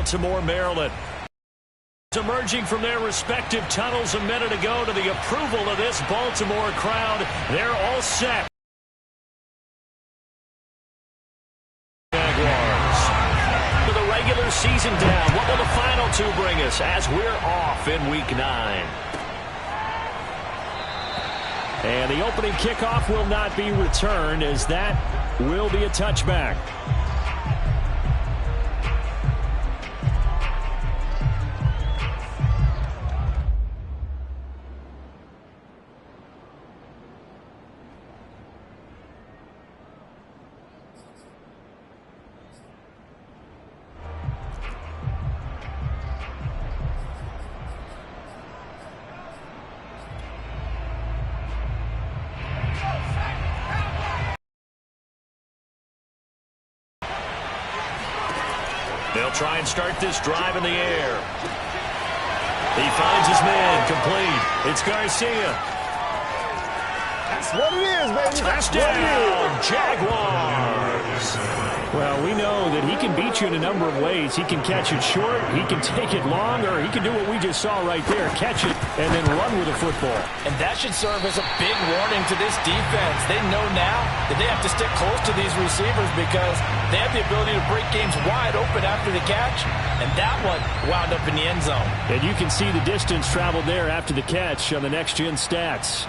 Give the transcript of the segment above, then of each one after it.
Baltimore, Maryland. Emerging from their respective tunnels a minute ago to the approval of this Baltimore crowd. They're all set. Jaguars. To the regular season down. What will the final two bring us as we're off in Week 9? And the opening kickoff will not be returned, as that will be a touchback. They'll try and start this drive in the air. He finds his man complete. It's Garcia. That's what it is, baby. Touchdown, Jaguars. Well, we know that he can beat you in a number of ways. He can catch it short, he can take it long, or he can do what we just saw right there, catch it and then run with the football. And that should serve as a big warning to this defense. They know now that they have to stick close to these receivers because they have the ability to break games wide open after the catch, and that one wound up in the end zone. And you can see the distance traveled there after the catch on the next-gen stats.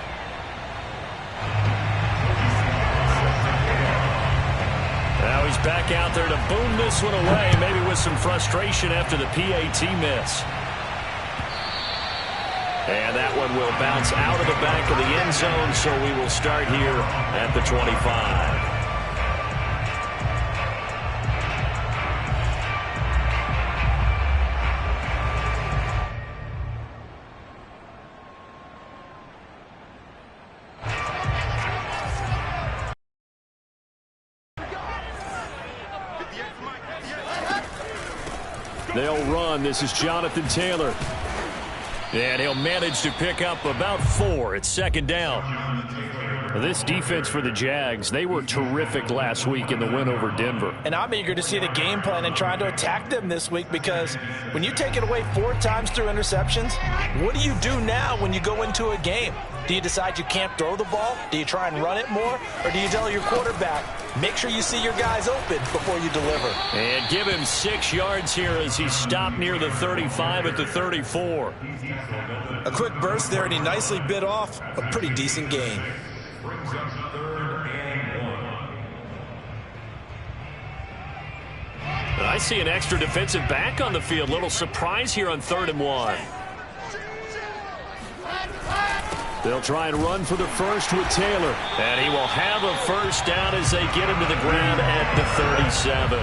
Now he's back out there to boom this one away, maybe with some frustration after the PAT miss. And that one will bounce out of the back of the end zone, so we will start here at the 25. They'll run. This is Jonathan Taylor. And he'll manage to pick up about 4. It's second down. This defense for the Jags, they were terrific last week in the win over Denver. And I'm eager to see the game plan and trying to attack them this week, because when you take it away 4 times through interceptions, what do you do now when you go into a game? Do you decide you can't throw the ball? Do you try and run it more? Or do you tell your quarterback, make sure you see your guys open before you deliver? And give him 6 yards here as he stopped near the 35 at the 34. A quick burst there, and he nicely bit off a pretty decent gain. I see an extra defensive back on the field. Little surprise here on 3rd and 1. They'll try and run for the first with Taylor. And he will have a first down as they get him to the ground at the 37.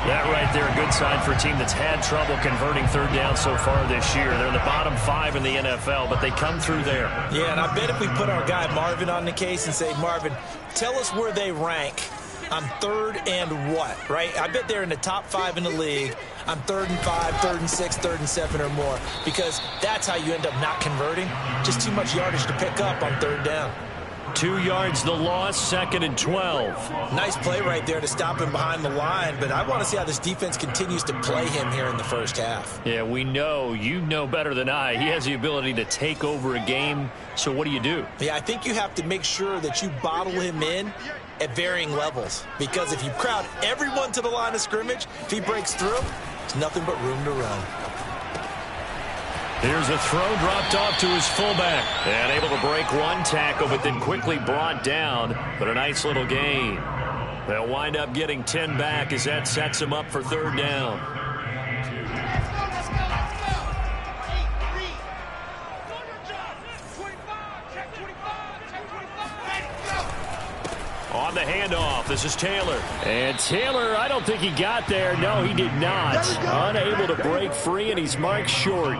That right there, a good sign for a team that's had trouble converting 3rd down so far this year. They're in the bottom 5 in the NFL, but they come through there. Yeah, and I bet if we put our guy Marvin on the case and say, Marvin, tell us where they rank on 3rd and what, right? I bet they're in the top 5 in the league on 3rd and 5, 3rd and 6, 3rd and 7 or more, because that's how you end up not converting. Just too much yardage to pick up on 3rd down. 2 yards the loss, 2nd and 12. Nice play right there to stop him behind the line, but I want to see how this defense continues to play him here in the first half. Yeah, we know, you know better than I, he has the ability to take over a game, so what do you do? Yeah, I think you have to make sure that you bottle him in at varying levels, because if you crowd everyone to the line of scrimmage, if he breaks through, there's nothing but room to run. Here's a throw dropped off to his fullback. And able to break one tackle, but then quickly brought down. But a nice little gain. They'll wind up getting 10 back as that sets him up for 3rd down. On the handoff, this is Taylor. And Taylor, I don't think he got there. No, he did not. Unable to break free, and he's marked short.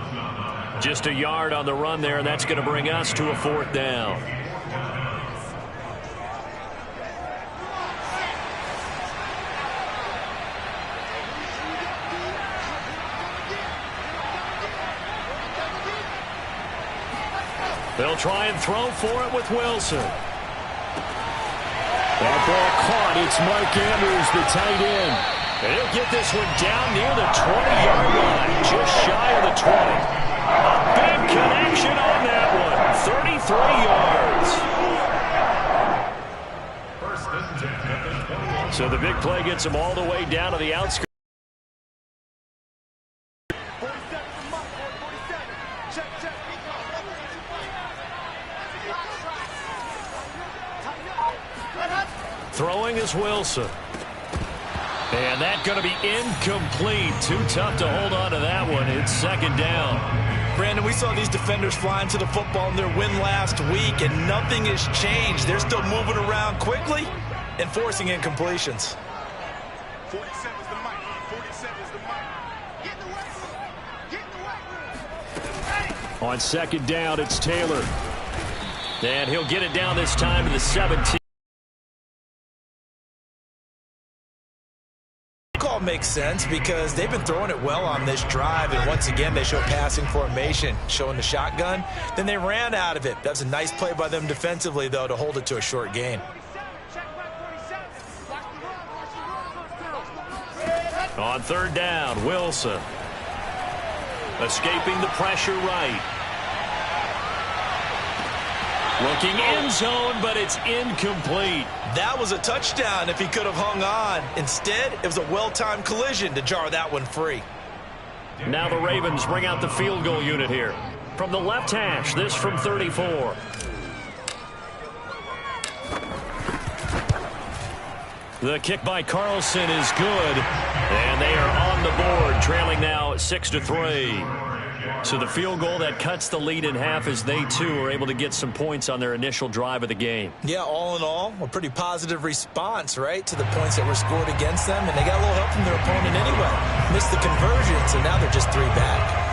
Just a yard on the run there, and that's going to bring us to a 4th down. They'll try and throw for it with Wilson. That ball caught. It's Mark Andrews, the tight end. And he'll get this one down near the 20-yard line, just shy of the 20. A big connection on that one, 33 yards. So the big play gets him all the way down to the outskirts. Throwing is Wilson. And that's going to be incomplete. Too tough to hold on to that one. It's second down. Brandon, we saw these defenders flying to the football in their win last week, and nothing has changed. They're still moving around quickly and forcing incompletions. 47 is the mic. 47 is the mic. Get in the weight room. Get in the weight room. On second down, it's Taylor. And he'll get it down this time to the 17. Call makes sense because they've been throwing it well on this drive, and once again they show passing formation, showing the shotgun. Then they ran out of it. That's a nice play by them defensively, though, to hold it to a short gain. On third down, Wilson. Escaping the pressure right. Looking end zone, but it's incomplete. That was a touchdown if he could have hung on. Instead, it was a well-timed collision to jar that one free. Now the Ravens bring out the field goal unit here. From the left hash, this from 34. The kick by Carlson is good. And they are on the board, trailing now 6-3. So the field goal that cuts the lead in half as they, too, are able to get some points on their initial drive of the game. Yeah, all in all, a pretty positive response, right, to the points that were scored against them. And they got a little help from their opponent anyway. Missed the conversions, and now they're just 3 back.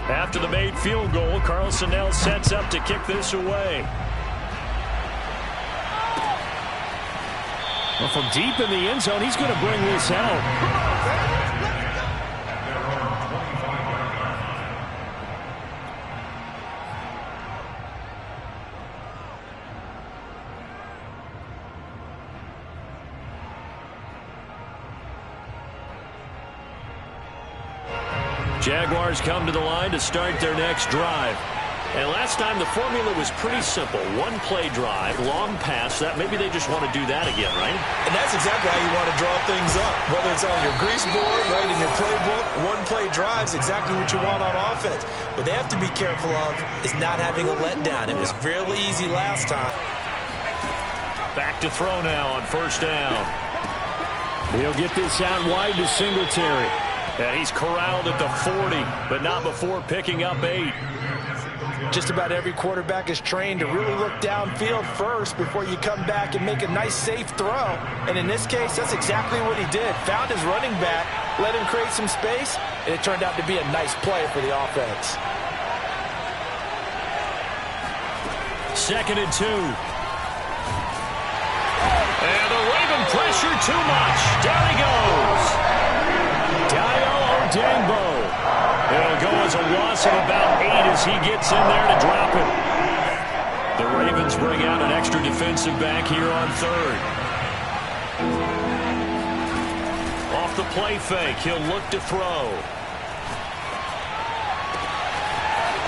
After the made field goal, Carlson now sets up to kick this away. Well, from deep in the end zone, he's going to bring this out. Jaguars come to the line to start their next drive. And last time the formula was pretty simple. One play drive, long pass. That maybe they just want to do that again, right? And that's exactly how you want to draw things up. Whether it's on your grease board, right, in your playbook, one play drive's exactly what you want on offense. What they have to be careful of is not having a letdown. It was really easy last time. Back to throw now on first down. He'll get this out wide to Singletary. And he's corralled at the 40, but not before picking up 8. Just about every quarterback is trained to really look downfield first before you come back and make a nice, safe throw. And in this case, that's exactly what he did. Found his running back, let him create some space, and it turned out to be a nice play for the offense. 2nd and 2. And the Raven pressure too much. Down he goes. Dangbo. It'll go as a loss of about 8 as he gets in there to drop it. The Ravens bring out an extra defensive back here on third. Off the play fake, he'll look to throw.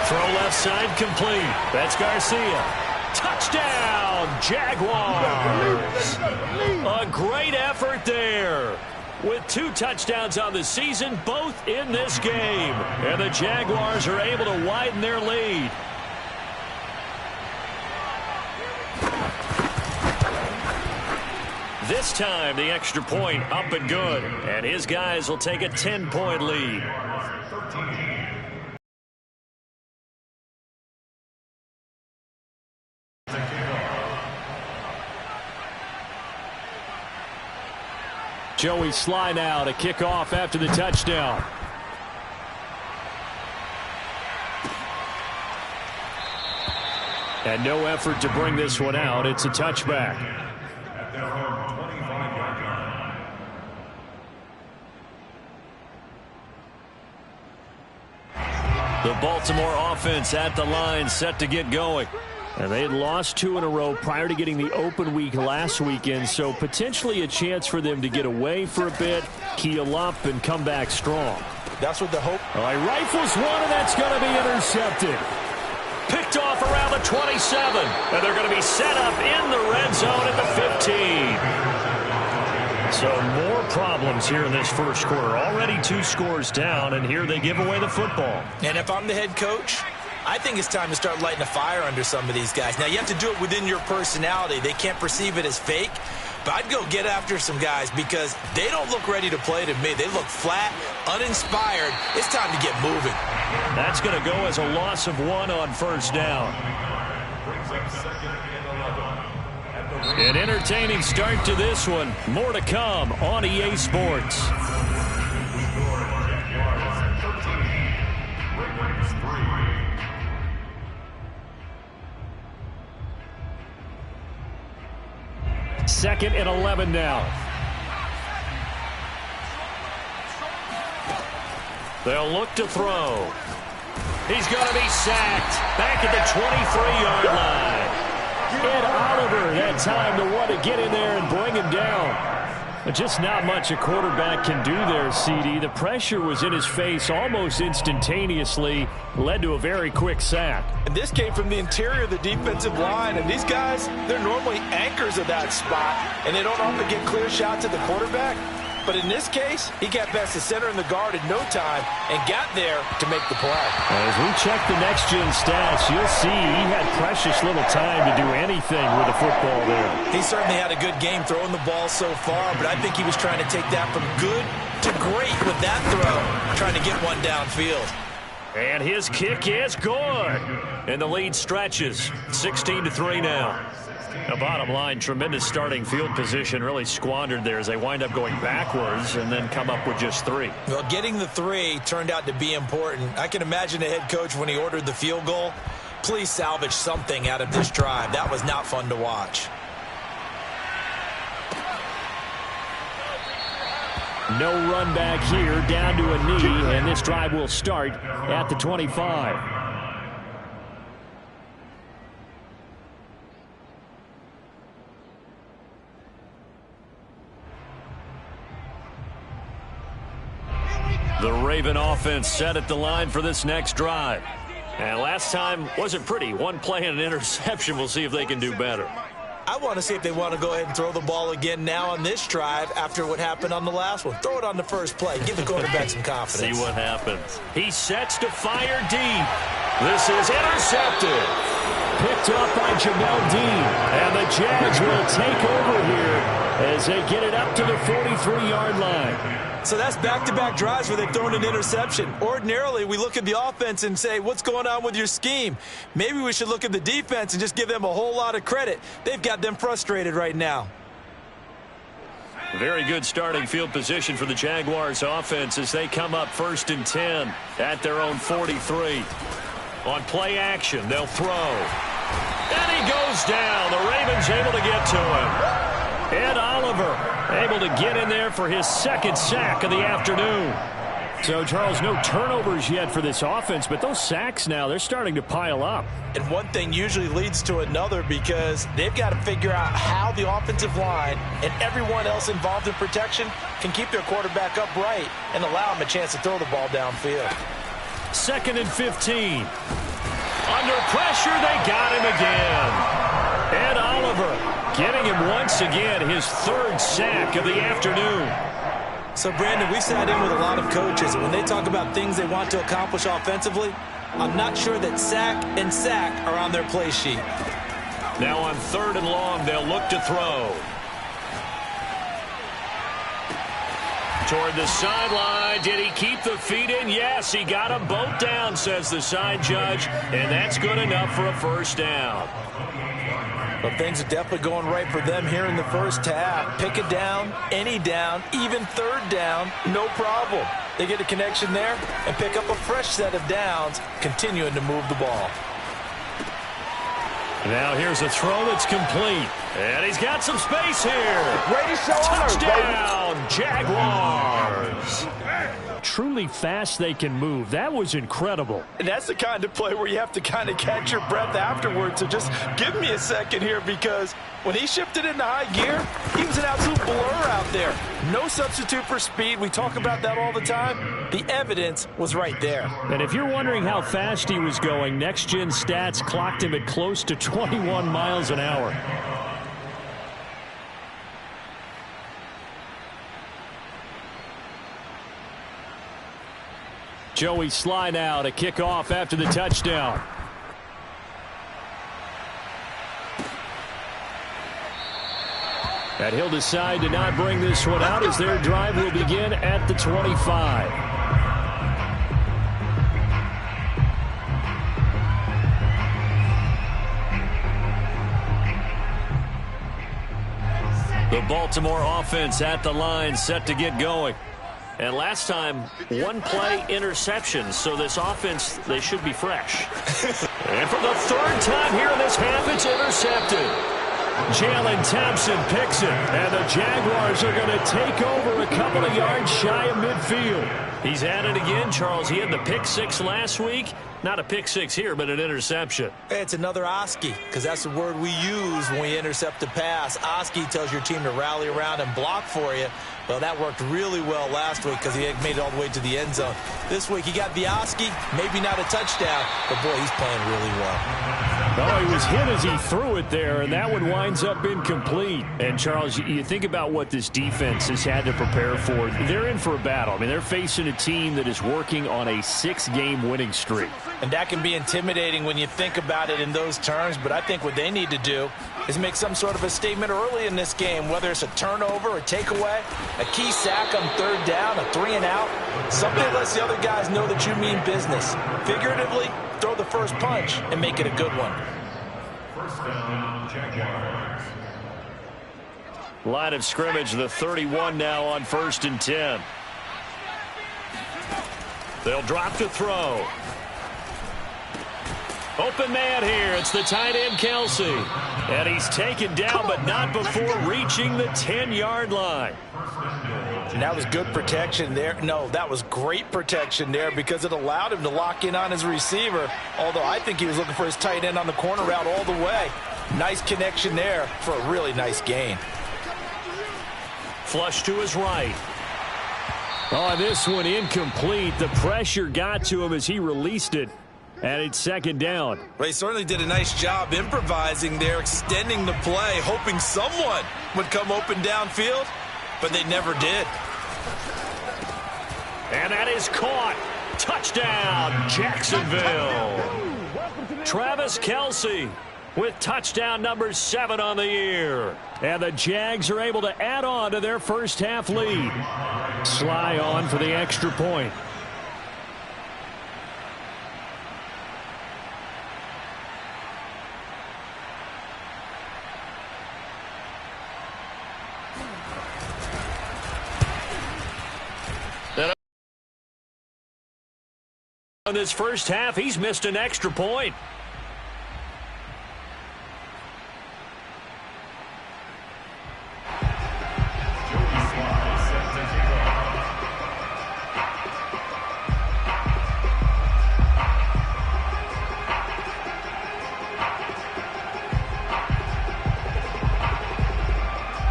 Throw left side complete. That's Garcia. Touchdown, Jaguars. A great effort there. With 2 touchdowns on the season, both in this game. And the Jaguars are able to widen their lead. This time, the extra point up and good. And his guys will take a 10-point lead. Joey Sly now to kick off after the touchdown. And no effort to bring this one out. It's a touchback. The Baltimore offense at the line, set to get going. And they had lost 2 in a row prior to getting the open week last weekend, so potentially a chance for them to get away for a bit, keel up, and come back strong. That's what the hope. All right, rifles one, and that's going to be intercepted. Picked off around the 27, and they're going to be set up in the red zone at the 15. So more problems here in this first quarter. Already 2 scores down, and here they give away the football. And if I'm the head coach, I think it's time to start lighting a fire under some of these guys. Now, you have to do it within your personality. They can't perceive it as fake. But I'd go get after some guys because they don't look ready to play to me. They look flat, uninspired. It's time to get moving. That's going to go as a loss of 1 on first down. An entertaining start to this one. More to come on EA Sports. Second and 11 now. They'll look to throw. He's going to be sacked back at the 23-yard line. Ed Oliver had time to want to get in there and bring him down. But just not much a quarterback can do there, CD. The pressure was in his face almost instantaneously, led to a very quick sack. And this came from the interior of the defensive line. And these guys, they're normally anchors of that spot, and they don't often get clear shots at the quarterback. But in this case, he got past the center and the guard in no time and got there to make the play. As we check the next-gen stats, you'll see he had precious little time to do anything with the football there. He certainly had a good game throwing the ball so far, but I think he was trying to take that from good to great with that throw, trying to get one downfield. And his kick is good. And the lead stretches, 16-3 now. The bottom line, tremendous starting field position, really squandered there as they wind up going backwards and then come up with just 3. Well, getting the 3 turned out to be important. I can imagine the head coach when he ordered the field goal. Please salvage something out of this drive. That was not fun to watch. No run back here, down to a knee, and this drive will start at the 25. The Raven offense set at the line for this next drive. And last time wasn't pretty. One play and an interception. We'll see if they can do better. I want to see if they want to go ahead and throw the ball again now on this drive after what happened on the last one. Throw it on the first play. Give the quarterback some confidence. See what happens. He sets to fire deep. This is intercepted. Picked up by Jamel Dean. And the Jags will take over here as they get it up to the 43-yard line. So that's back-to-back drives where they've thrown an interception. Ordinarily, we look at the offense and say, what's going on with your scheme? Maybe we should look at the defense and just give them a whole lot of credit. They've got them frustrated right now. Very good starting field position for the Jaguars offense as they come up 1st and 10 at their own 43. On play action, they'll throw. And he goes down. The Ravens able to get to him. Ed Oliver able to get in there for his 2nd sack of the afternoon. So, Charles, no turnovers yet for this offense, but those sacks now, they're starting to pile up. And one thing usually leads to another because they've got to figure out how the offensive line and everyone else involved in protection can keep their quarterback upright and allow him a chance to throw the ball downfield. 2nd and 15. Under pressure, they got him again. Ed Oliver getting him once again, his 3rd sack of the afternoon. So, Brandon, we've sat in with a lot of coaches, and when they talk about things they want to accomplish offensively, I'm not sure that sack and sack are on their play sheet. Now on 3rd and long, they'll look to throw. Toward the sideline. Did he keep the feet in? Yes, he got them both down, says the side judge, and that's good enough for a 1st down. But things are definitely going right for them here in the first half. Pick a down, any down, even 3rd down, no problem. They get a connection there and pick up a fresh set of downs, continuing to move the ball. Now here's a throw that's complete. And he's got some space here. Greatest show on earth, baby. Touchdown, Jaguars. truly fast they can move. That was incredible. And that's the kind of play where you have to kind of catch your breath afterwards. So just give me a second here, because when he shifted into high gear, he was an absolute blur out there. No substitute for speed. We talk about that all the time. The evidence was right there. And if you're wondering how fast he was going, Next Gen Stats clocked him at close to 21 miles an hour. Joey Slye now to kick off after the touchdown. And he'll decide to not bring this one out as their drive will begin at the 25. The Baltimore offense at the line, set to get going. And last time, one play interception, so this offense, they should be fresh. And for the third time here in this half, it's intercepted. Jalen Thompson picks it, and the Jaguars are going to take over a couple of yards shy of midfield. He's at it again, Charles. He had the pick six last week. Not a pick six here, but an interception. It's another Oski, because that's the word we use when we intercept a pass. Oski tells your team to rally around and block for you. Well, that worked really well last week because he had made it all the way to the end zone. This week he got the Oski, maybe not a touchdown, but boy, he's playing really well. Oh, he was hit as he threw it there, and that one winds up incomplete. And, Charles, you think about what this defense has had to prepare for. They're in for a battle. I mean, they're facing a team that is working on a 6-game winning streak. And that can be intimidating when you think about it in those terms, but I think what they need to do is make some sort of a statement early in this game, whether it's a turnover, a takeaway, a key sack on third down, a 3-and-out, something that lets the other guys know that you mean business. Figuratively, throw the first punch and make it a good one. First down, Jaguars. Line of scrimmage, the 31 now on 1st and 10. They'll drop to throw. Open man here. It's the tight end, Kelsey. And he's taken down, but not before reaching the 10-yard line. And that was good protection there. No, that was great protection there because it allowed him to lock in on his receiver, although I think he was looking for his tight end on the corner route all the way. Nice connection there for a really nice gain. Flush to his right. Oh, this one incomplete. The pressure got to him as he released it. And it's second down. Well, he certainly did a nice job improvising there, extending the play, hoping someone would come open downfield, but they never did. And that is caught. Touchdown, Jacksonville. Travis Kelce with touchdown number 7 on the year. And the Jags are able to add on to their first half lead. Slye on for the extra point. In this first half, he's missed an extra point.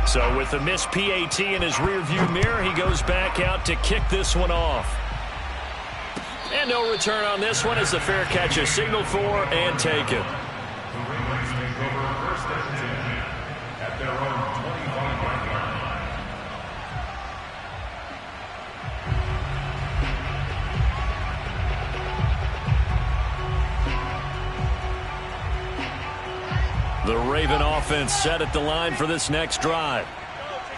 So with the missed PAT in his rearview mirror, he goes back out to kick this one off. And no return on this one as the fair catch is signaled for and taken. The Ravens take over 1st and 10 at their own 25-yard line. The Raven offense set at the line for this next drive.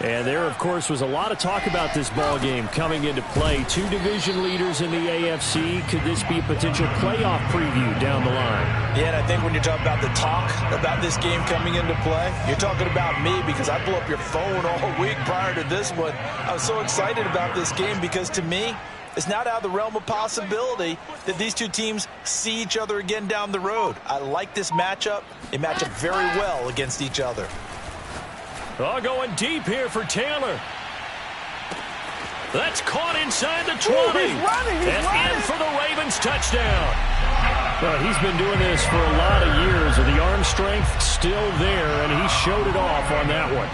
And there, of course, was a lot of talk about this ball game coming into play. 2 division leaders in the AFC. Could this be a potential playoff preview down the line? Yeah, and I think when you're talking about the talk about this game coming into play, you're talking about me because I blew up your phone all week prior to this one. I was so excited about this game because, to me, it's not out of the realm of possibility that these two teams see each other again down the road. I like this matchup. They match up very well against each other. Oh, going deep here for Taylor. That's caught inside the 20. He's running. In for the Ravens touchdown. Well, he's been doing this for a lot of years, and the arm strength still there, and he showed it off on that one.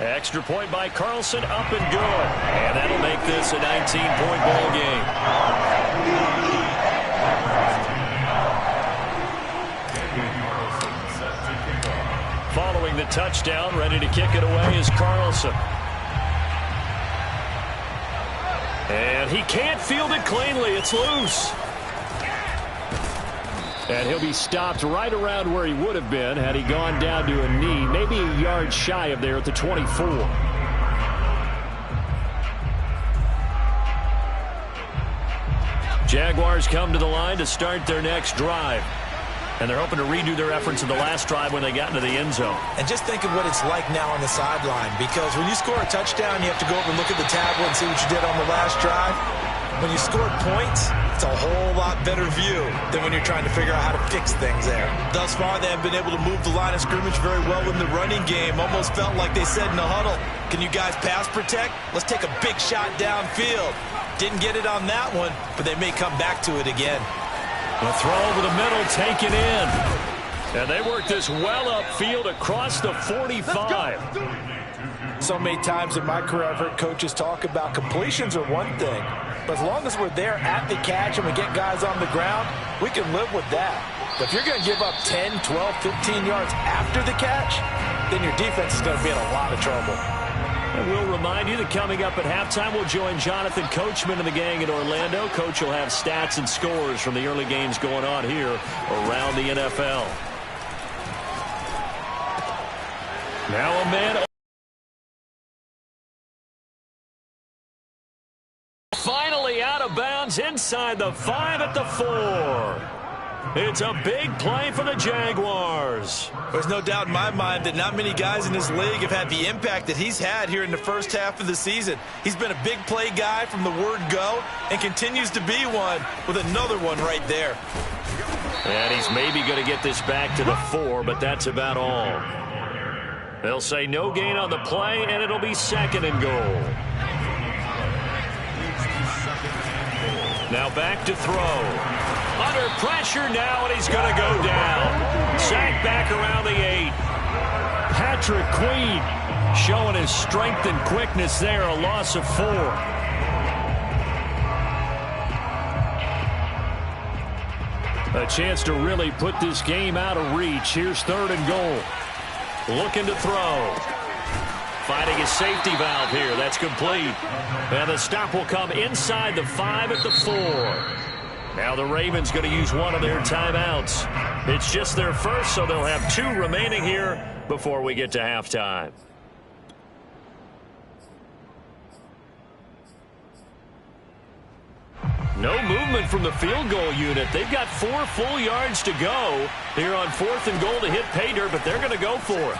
Extra point by Carlson, up and good. And that'll make this a 19-point ball game. Following the touchdown, ready to kick it away is Carlson. And he can't field it cleanly. It's loose. And he'll be stopped right around where he would have been had he gone down to a knee, maybe a yard shy of there at the 24. Jaguars come to the line to start their next drive. And they're hoping to redo their efforts in the last drive when they got into the end zone. And just think of what it's like now on the sideline, because when you score a touchdown, you have to go over and look at the tablet and see what you did on the last drive. When you scored points, it's a whole lot better view than when you're trying to figure out how to fix things there. Thus far, they have been able to move the line of scrimmage very well in the running game. Almost felt like they said in the huddle, can you guys pass protect? Let's take a big shot downfield. Didn't get it on that one, but they may come back to it again. The throw over the middle, taken in. And they work this well upfield across the 45. So many times in my career, I've heard coaches talk about completions are one thing, but as long as we're there at the catch and we get guys on the ground, we can live with that. But if you're going to give up 10, 12, 15 yards after the catch, then your defense is going to be in a lot of trouble. And we'll remind you that coming up at halftime, we'll join Jonathan Coachman and the gang in Orlando. Coach will have stats and scores from the early games going on here around the NFL. Now a man finally out of bounds inside the 5 at the 4. It's a big play for the Jaguars. There's no doubt in my mind that not many guys in this league have had the impact that he's had here in the first half of the season. He's been a big play guy from the word go and continues to be one with another one right there. And he's maybe going to get this back to the 4, but that's about all. They'll say no gain on the play, and it'll be 2nd and goal. Now back to throw. Under pressure now, and he's going to go down. Sacked back around the 8. Patrick Queen showing his strength and quickness there, a loss of 4. A chance to really put this game out of reach. Here's 3rd and goal. Looking to throw. Finding his safety valve here. That's complete. And the stop will come inside the 5 at the 4. Now the Ravens going to use one of their timeouts. It's just their first, so they'll have 2 remaining here before we get to halftime. No movement from the field goal unit. They've got 4 full yards to go here on 4th and goal to hit pay dirt, but they're going to go for it.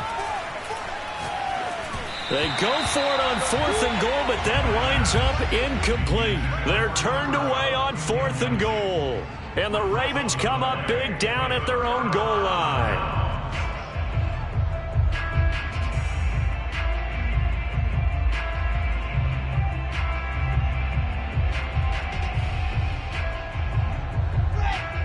They go for it on 4th and goal, but that winds up incomplete. They're turned away on 4th and goal. And the Ravens come up big down at their own goal line.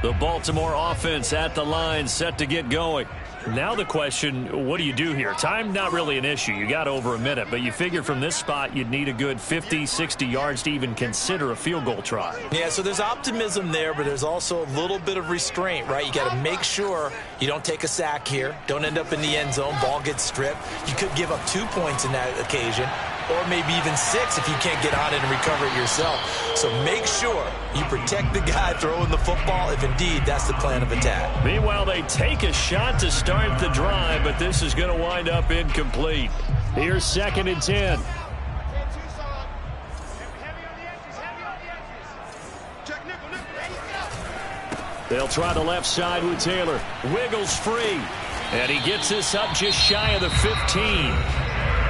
The Baltimore offense at the line, set to get going. Now the question, what do you do here? Time, not really an issue. You got over a minute, but you figure from this spot you'd need a good 50, 60 yards to even consider a field goal try. Yeah, so there's optimism there, but there's also a little bit of restraint, right? You got to make sure you don't take a sack here. Don't end up in the end zone. Ball gets stripped. You could give up 2 points in that occasion, or maybe even 6 if you can't get on it and recover it yourself. So make sure you protect the guy throwing the football if indeed that's the plan of attack. Meanwhile, they take a shot to start the drive, but this is going to wind up incomplete. Here's 2nd and 10. They'll try the left side with Taylor. Wiggles free. And he gets this up just shy of the 15.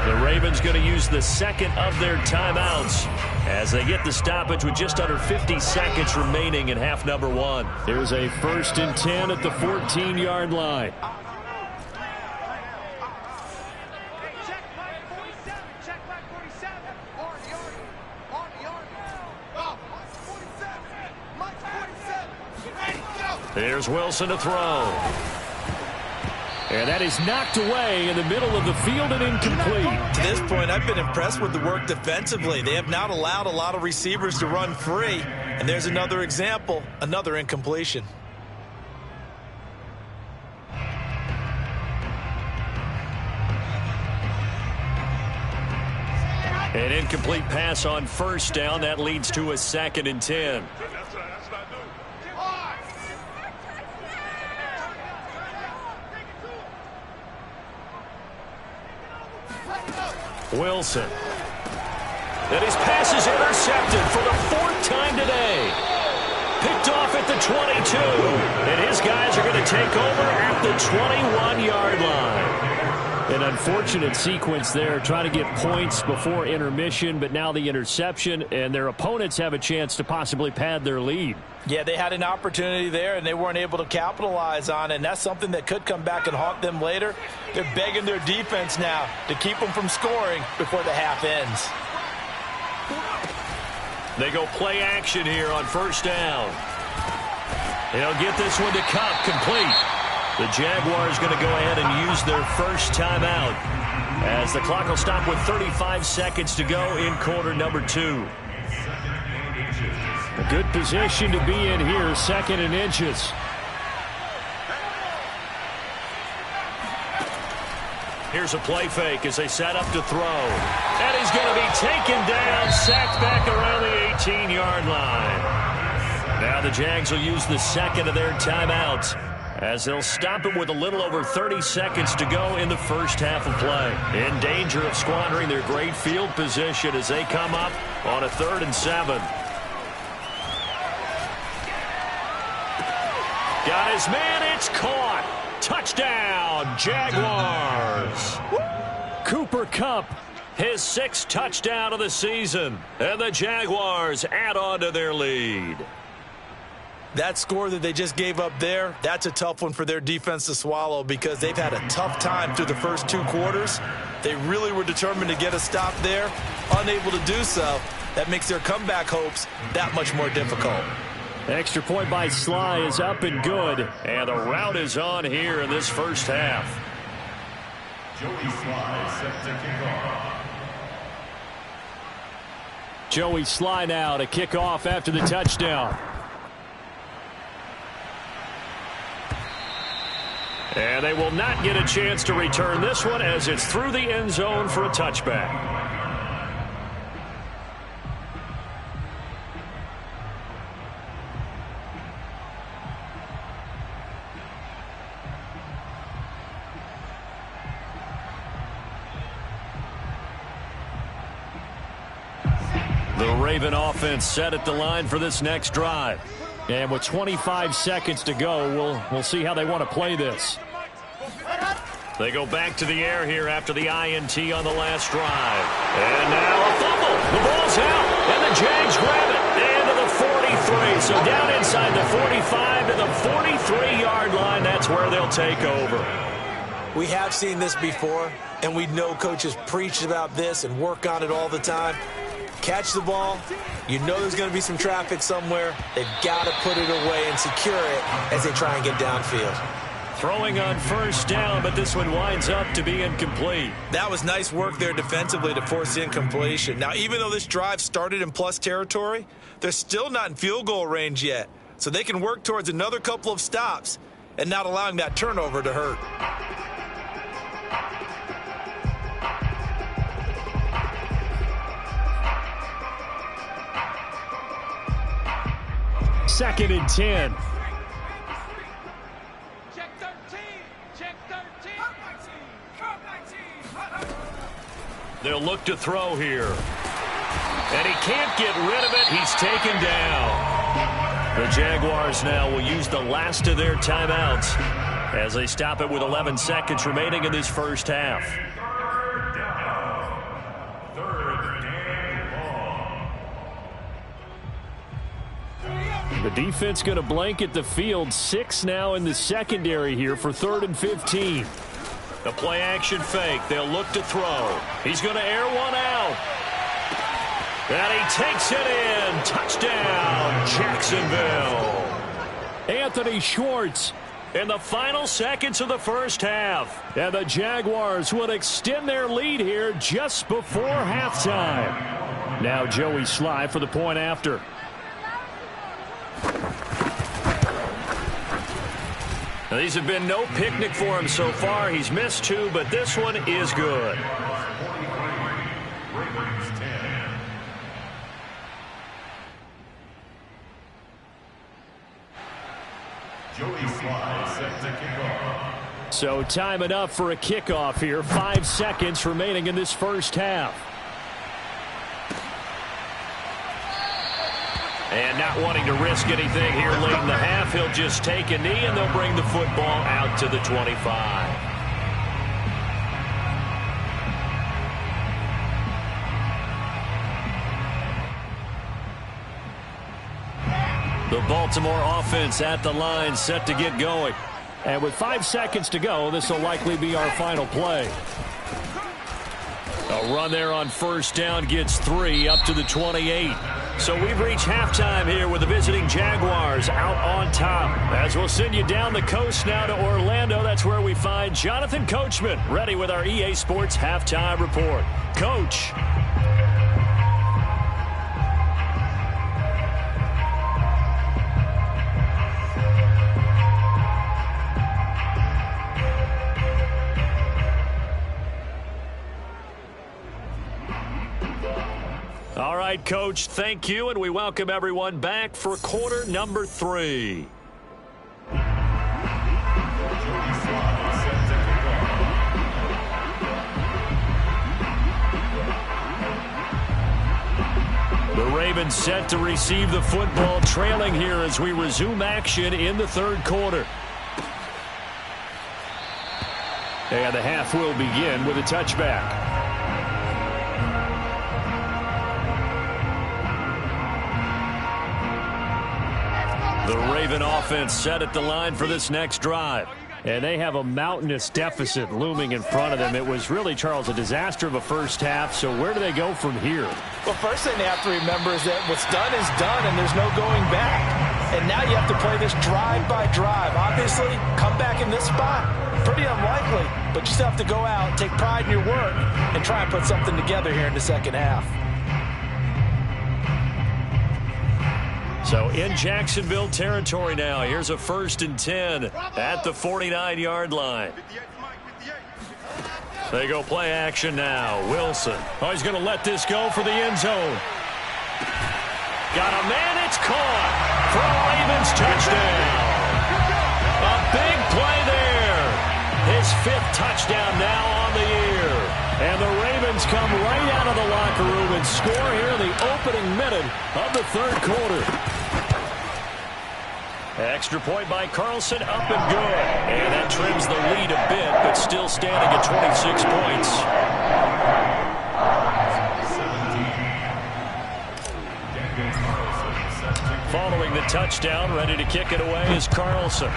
The Ravens going to use the 2nd of their timeouts as they get the stoppage with just under 50 seconds remaining in half number 1. There's a 1st and 10 at the 14-yard line. Here's Wilson to throw. And that is knocked away in the middle of the field and incomplete. To this point, I've been impressed with the work defensively. They have not allowed a lot of receivers to run free. And there's another example, another incompletion. An incomplete pass on first down. That leads to a 2nd and 10. Wilson. And his pass is intercepted for the 4th time today. Picked off at the 22. And his guys are going to take over at the 21-yard line. An unfortunate sequence there, trying to get points before intermission, but now the interception, and their opponents have a chance to possibly pad their lead. Yeah, they had an opportunity there, and they weren't able to capitalize on it, and that's something that could come back and haunt them later. They're begging their defense now to keep them from scoring before the half ends. They go play action here on first down. They'll get this one to Kupp, complete. The Jaguars going to go ahead and use their first timeout as the clock will stop with 35 seconds to go in quarter number 2. A good position to be in here, 2nd and inches. Here's a play fake as they set up to throw. And he's going to be taken down, sacked back around the 18-yard line. Now the Jags will use the 2nd of their timeouts, as they'll stop it with a little over 30 seconds to go in the first half of play. In danger of squandering their great field position as they come up on a 3rd and 7. Got his man, it's caught. Touchdown, Jaguars. Cooper Kupp, his 6th touchdown of the season. And the Jaguars add on to their lead. That score that they just gave up there, that's a tough one for their defense to swallow because they've had a tough time through the first 2 quarters. They really were determined to get a stop there, unable to do so. That makes their comeback hopes that much more difficult. Extra point by Sly is up and good. And the route is on here in this first half. Joey Sly set to kick off. Joey Sly now to kick off after the touchdown. And they will not get a chance to return this one as it's through the end zone for a touchback. The Raven offense set at the line for this next drive. And with 25 seconds to go, we'll see how they want to play this. They go back to the air here after the INT on the last drive. And now a fumble. The ball's out, and the Jags grab it into the 43. So down inside the 45 to the 43-yard line. That's where they'll take over. We have seen this before, and we know coaches preach about this and work on it all the time. Catch the ball. You know there's going to be some traffic somewhere. They've got to put it away and secure it as they try and get downfield. Throwing on first down, but this one winds up to be incomplete. That was nice work there defensively to force the incompletion. Now, even though this drive started in plus territory, they're still not in field goal range yet. So they can work towards another couple of stops and not allowing that turnover to hurt. Second and 10. Check 13. Check 13. They'll look to throw here. And he can't get rid of it. He's taken down. The Jaguars now will use the last of their timeouts as they stop it with 11 seconds remaining in this first half. The defense going to blanket the field. 6 now in the secondary here for 3rd and 15. The play action fake. They'll look to throw. He's going to air one out. And he takes it in. Touchdown, Jacksonville. Anthony Schwartz. In the final seconds of the first half. And the Jaguars will extend their lead here just before halftime. Now Joey Slye for the point after. Now, these have been no picnic for him so far. He's missed 2, but this one is good. Joey Slye set to kick off. So time enough for a kickoff here. 5 seconds remaining in this first half. And not wanting to risk anything here late in the half, he'll just take a knee and they'll bring the football out to the 25. The Baltimore offense at the line, set to get going. And with 5 seconds to go, this will likely be our final play. A run there on first down gets 3 up to the 28. So we've reached halftime here with the visiting Jaguars out on top. As we'll send you down the coast now to Orlando, that's where we find Jonathan Coachman ready with our EA Sports halftime report. Coach. All right, Coach, thank you, and we welcome everyone back for quarter number 3. The Ravens set to receive the football, trailing here as we resume action in the third quarter. And the half will begin with a touchback. The Raven offense set at the line for this next drive. And they have a mountainous deficit looming in front of them. It was really, Charles, a disaster of a first half. So where do they go from here? Well, first thing they have to remember is that what's done is done, and there's no going back. And now you have to play this drive by drive. Obviously, come back in this spot, pretty unlikely. But you still have to go out, take pride in your work, and try and put something together here in the second half. So in Jacksonville territory now. Here's a 1st and 10 at the 49-yard line. They go play action now. Wilson. Oh, he's going to let this go for the end zone. Got a man. It's caught for a Ravens touchdown. A big play there. His 5th touchdown now on the year. And the Ravens come right out of the locker room and score here in the opening minute of the third quarter. Extra point by Carlson, up and good. And that trims the lead a bit, but still standing at 26 points. Following the touchdown, ready to kick it away is Carlson.